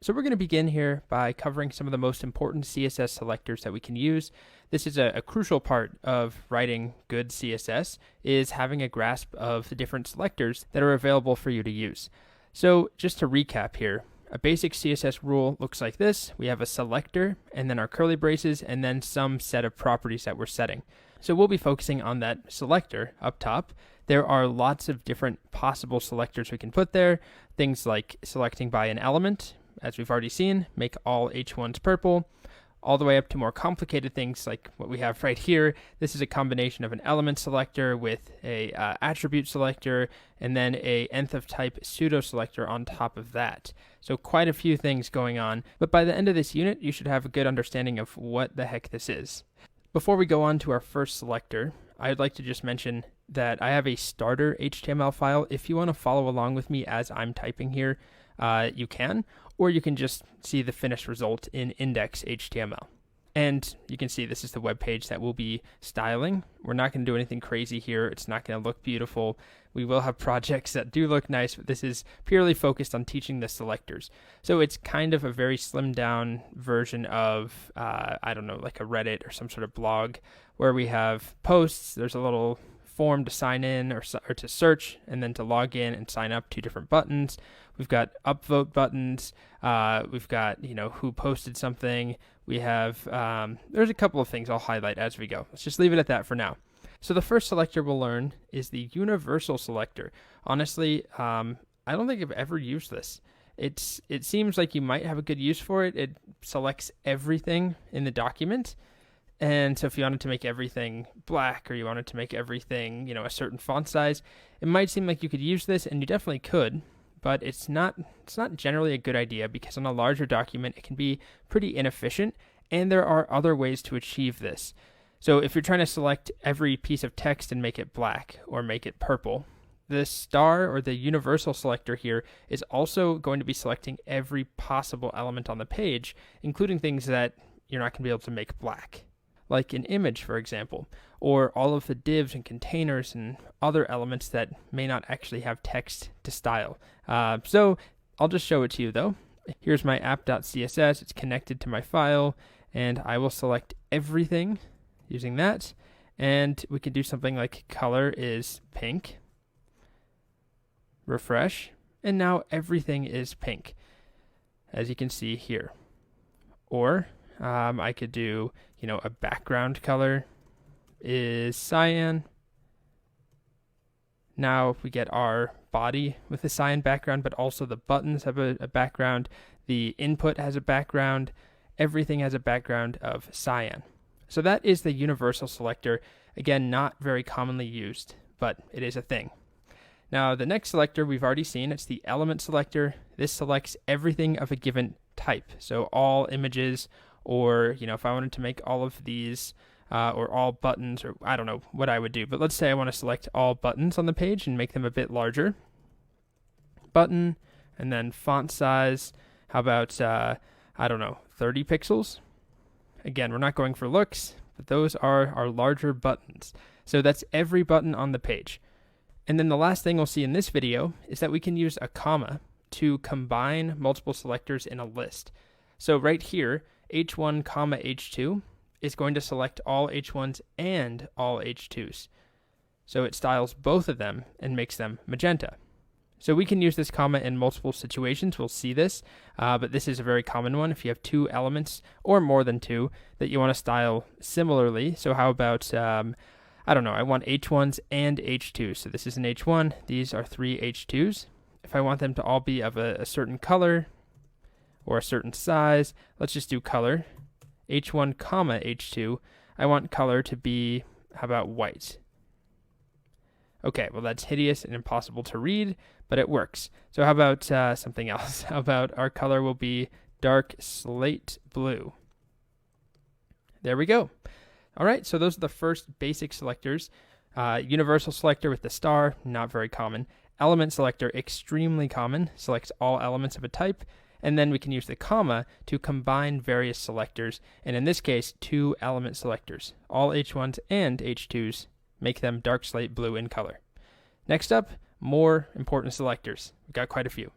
So we're going to begin here by covering some of the most important CSS selectors that we can use. This is a crucial part of writing good CSS, is having a grasp of the different selectors that are available for you to use. So just to recap here, a basic CSS rule looks like this. We have a selector and then our curly braces and then some set of properties that we're setting. So we'll be focusing on that selector up top. There are lots of different possible selectors we can put there. Things like selecting by an element, as we've already seen, make all H1s purple, all the way up to more complicated things like what we have right here. This is a combination of an element selector with a attribute selector and then a nth of type pseudo selector on top of that. So quite a few things going on, but by the end of this unit, you should have a good understanding of what the heck this is. Before we go on to our first selector, I'd like to just mention that I have a starter HTML file. If you want to follow along with me as I'm typing here, you can, or you can just see the finished result in index.html. And you can see this is the web page that we'll be styling. We're not going to do anything crazy here. It's not going to look beautiful. We will have projects that do look nice, but this is purely focused on teaching the selectors. So it's kind of a very slimmed down version of, I don't know, like a Reddit or some sort of blog where we have posts. There's a little form to sign in or to search and then to log in and sign up, 2 different buttons. We've got upvote buttons. We've got, who posted something. We have, there's a couple of things I'll highlight as we go. Let's just leave it at that for now. So the first selector we'll learn is the universal selector. Honestly, I don't think I've ever used this. It seems like you might have a good use for it. It selects everything in the document. And so if you wanted to make everything black or you wanted to make everything, a certain font size, it might seem like you could use this, and you definitely could, but it's not generally a good idea because on a larger document, it can be pretty inefficient, and there are other ways to achieve this. So if you're trying to select every piece of text and make it black or make it purple, the star or the universal selector here is also going to be selecting every possible element on the page, including things that you're not going to be able to make black, like an image, for example, or all of the divs and containers and other elements that may not actually have text to style. So I'll just show it to you though. Here's my app.css. It's connected to my file, and I will select everything using that. And we can do something like color is pink. Refresh. And now everything is pink, as you can see here. Or I could do, a background color is cyan. Now we get our body with a cyan background, but also the buttons have a background. The input has a background. Everything has a background of cyan. So that is the universal selector. Again, not very commonly used, but it is a thing. Now the next selector we've already seen, it's the element selector. This selects everything of a given type. So all images, or, if I wanted to make all of these, or all buttons, or I don't know what I would do, but let's say I want to select all buttons on the page and make them a bit larger. Button, and then font size, how about, 30 pixels? Again, we're not going for looks, but those are our larger buttons. So that's every button on the page. And then the last thing we'll see in this video is that we can use a comma to combine multiple selectors in a list. So right here, H1, H2 is going to select all H1s and all H2s. So it styles both of them and makes them magenta. So we can use this comma in multiple situations. We'll see this, but this is a very common one if you have 2 elements or more than 2 that you want to style similarly. So how about, I want H1s and H2s. So this is an H1. These are 3 H2s. If I want them to all be of a certain color or a certain size, let's just do color. H1, H2. I want color to be, how about white? Okay, well that's hideous and impossible to read, but it works. So how about something else? How about our color will be dark slate blue? There we go. All right, so those are the first basic selectors. Universal selector with the star, not very common. Element selector, extremely common, selects all elements of a type. And then we can use the comma to combine various selectors, and in this case, 2 element selectors. All H1s and H2s make them dark slate blue in color. Next up, more important selectors. We've got quite a few.